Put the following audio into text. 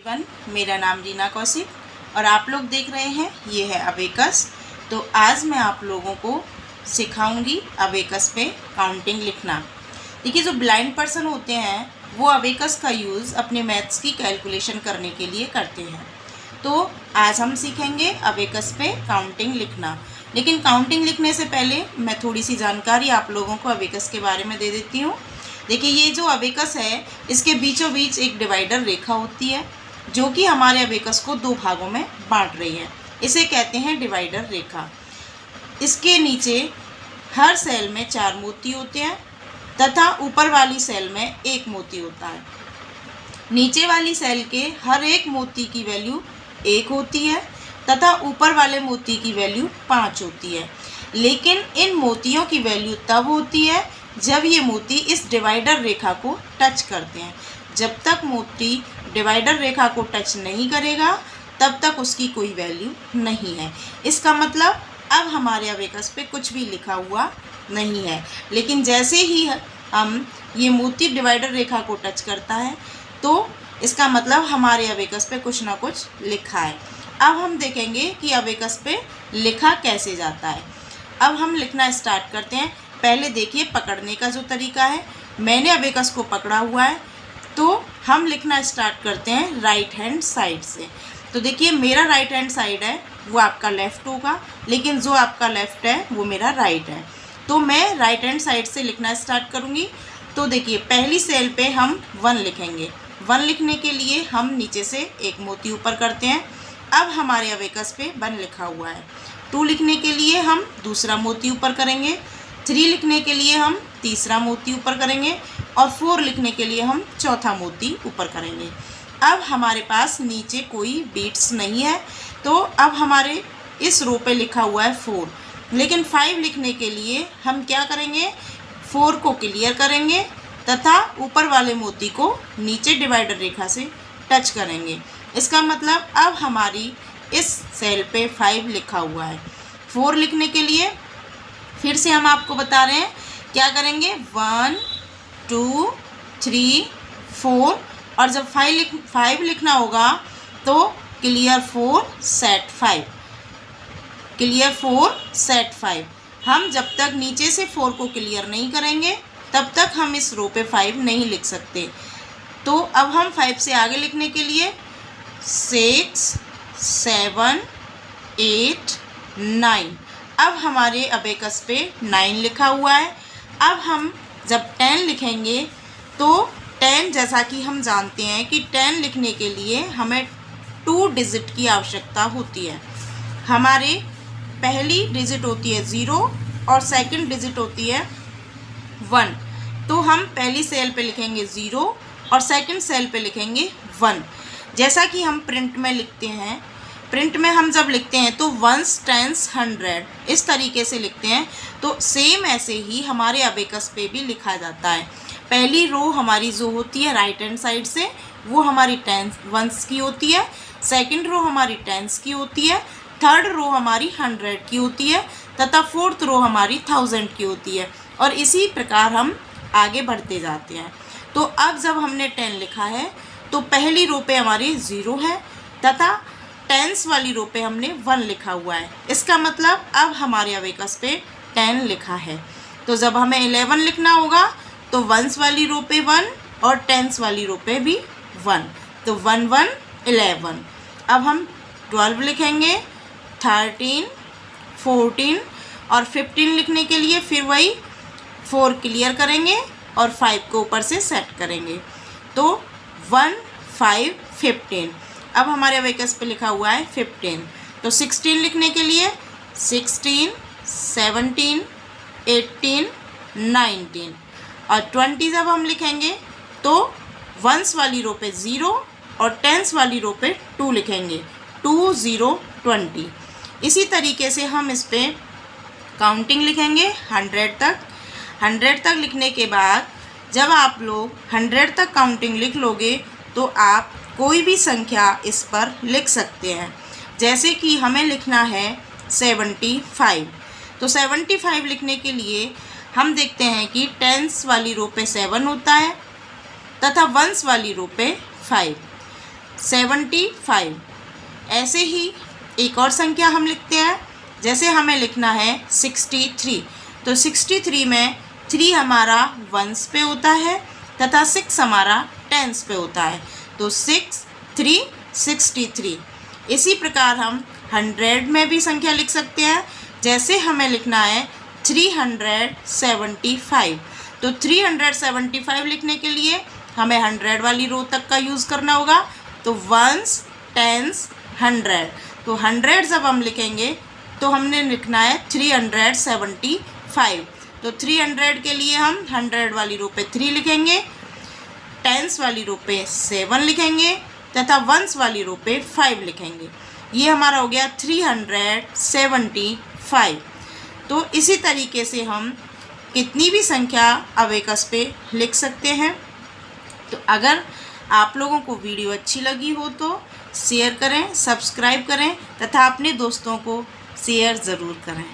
Everyone, मेरा नाम रीना कौशिक और आप लोग देख रहे हैं ये है अबेकस। तो आज मैं आप लोगों को सिखाऊंगी अबेकस पे काउंटिंग लिखना। देखिए, जो ब्लाइंड पर्सन होते हैं वो अबेकस का यूज़ अपने मैथ्स की कैलकुलेशन करने के लिए करते हैं। तो आज हम सीखेंगे अबेकस पे काउंटिंग लिखना। लेकिन काउंटिंग लिखने से पहले मैं थोड़ी सी जानकारी आप लोगों को अबेकस के बारे में दे देती हूँ। देखिए, ये जो अबेकस है इसके बीचों बीच एक डिवाइडर रेखा होती है जो कि हमारे अबेकस को दो भागों में बांट रही है। इसे कहते हैं डिवाइडर रेखा। इसके नीचे हर सेल में 4 मोती होते हैं तथा ऊपर वाली सेल में 1 मोती होता है। नीचे वाली सेल के हर एक मोती की वैल्यू 1 होती है तथा ऊपर वाले मोती की वैल्यू 5 होती है। लेकिन इन मोतियों की वैल्यू तब होती है जब ये मोती इस डिवाइडर रेखा को टच करते हैं। जब तक मोती डिवाइडर रेखा को टच नहीं करेगा तब तक उसकी कोई वैल्यू नहीं है। इसका मतलब अब हमारे अबेकस पे कुछ भी लिखा हुआ नहीं है। लेकिन जैसे ही हम ये मोती डिवाइडर रेखा को टच करता है तो इसका मतलब हमारे अबेकस पे कुछ ना कुछ लिखा है। अब हम देखेंगे कि अबेकस पे लिखा कैसे जाता है। अब हम लिखना स्टार्ट करते हैं। पहले देखिए, पकड़ने का जो तरीका है, मैंने अबेकस को पकड़ा हुआ है तो हम लिखना स्टार्ट करते हैं राइट हैंड साइड से। तो देखिए, मेरा राइट हैंड साइड है वो आपका लेफ़्ट होगा, लेकिन जो आपका लेफ़्ट है वो मेरा राइट है। तो मैं राइट हैंड साइड से लिखना स्टार्ट करूँगी। तो देखिए, पहली सेल पे हम 1 लिखेंगे। 1 लिखने के लिए हम नीचे से 1 मोती ऊपर करते हैं। अब हमारे अबेकस पे 1 लिखा हुआ है। 2 लिखने के लिए हम दूसरा मोती ऊपर करेंगे। 3 लिखने के लिए हम तीसरा मोती ऊपर करेंगे और 4 लिखने के लिए हम चौथा मोती ऊपर करेंगे। अब हमारे पास नीचे कोई बीट्स नहीं है तो अब हमारे इस रो पे लिखा हुआ है 4। लेकिन 5 लिखने के लिए हम क्या करेंगे, 4 को क्लियर करेंगे तथा ऊपर वाले मोती को नीचे डिवाइडर रेखा से टच करेंगे। इसका मतलब अब हमारी इस सेल पे 5 लिखा हुआ है। 4 लिखने के लिए फिर से हम आपको बता रहे हैं क्या करेंगे, 1 2 3 4 और जब 5 लिखना होगा तो क्लियर 4 सेट 5, क्लियर 4 सेट 5। हम जब तक नीचे से 4 को क्लियर नहीं करेंगे तब तक हम इस रो पे 5 नहीं लिख सकते। तो अब हम 5 से आगे लिखने के लिए 6 7 8 9, अब हमारे अबेकस पे 9 लिखा हुआ है। अब हम जब 10 लिखेंगे तो 10, जैसा कि हम जानते हैं कि 10 लिखने के लिए हमें 2 डिजिट की आवश्यकता होती है। हमारे पहली डिजिट होती है 0 और सेकंड डिजिट होती है 1। तो हम पहली सेल पे लिखेंगे 0 और सेकंड सेल पे लिखेंगे 1। जैसा कि हम प्रिंट में लिखते हैं, प्रिंट में हम जब लिखते हैं तो 1s 10s 100 इस तरीके से लिखते हैं। तो सेम ऐसे ही हमारे अबेकस पे भी लिखा जाता है। पहली रो हमारी जो होती है राइट हैंड साइड से वो हमारी 1s की होती है, सेकंड रो हमारी 10s की होती है, थर्ड रो हमारी 100 की होती है तथा फोर्थ रो हमारी 1000 की होती है। और इसी प्रकार हम आगे बढ़ते जाते हैं। तो अब जब हमने 10 लिखा है तो पहली रो पे हमारी 0 है तथा 10s वाली रो पे हमने 1 लिखा हुआ है। इसका मतलब अब हमारे अबेकस पे 10 लिखा है। तो जब हमें 11 लिखना होगा तो 1s वाली रो पे 1 और 10s वाली रो पे भी 1, तो 1 1 11। अब हम 12 लिखेंगे, 13 14 और 15 लिखने के लिए फिर वही 4 क्लियर करेंगे और 5 को ऊपर से सेट करेंगे। तो 1 5 15, अब हमारे अबेकस पे लिखा हुआ है 15। तो 16 लिखने के लिए 16 17 18 19 और 20 जब हम लिखेंगे तो 1s वाली रो पे 0 और 10s वाली रो पे 2 लिखेंगे, 2 0 20। इसी तरीके से हम इस पे काउंटिंग लिखेंगे 100 तक। 100 तक लिखने के बाद जब आप लोग 100 तक काउंटिंग लिख लोगे तो आप कोई भी संख्या इस पर लिख सकते हैं। जैसे कि हमें लिखना है 75, तो 75 लिखने के लिए हम देखते हैं कि 10s वाली रो पे 7 होता है तथा 1s वाली रो पे 5। 75। ऐसे ही एक और संख्या हम लिखते हैं, जैसे हमें लिखना है 63। तो 63 में 3 हमारा वंस पे होता है तथा 6 हमारा टेंस पे होता है, तो 6 3 63। इसी प्रकार हम 100 में भी संख्या लिख सकते हैं, जैसे हमें लिखना है 375। तो 375 लिखने के लिए हमें 100 वाली रो तक का यूज़ करना होगा, तो वंस टेंस 100। तो 100 जब हम लिखेंगे तो हमने लिखना है 375। तो 300 के लिए हम 100 वाली रो पे 3 लिखेंगे, टेंस वाली रो पे 7 लिखेंगे तथा वंस वाली रो पे 5 लिखेंगे। ये हमारा हो गया 375। तो इसी तरीके से हम कितनी भी संख्या अबेकस पे लिख सकते हैं। तो अगर आप लोगों को वीडियो अच्छी लगी हो तो शेयर करें, सब्सक्राइब करें तथा अपने दोस्तों को शेयर ज़रूर करें।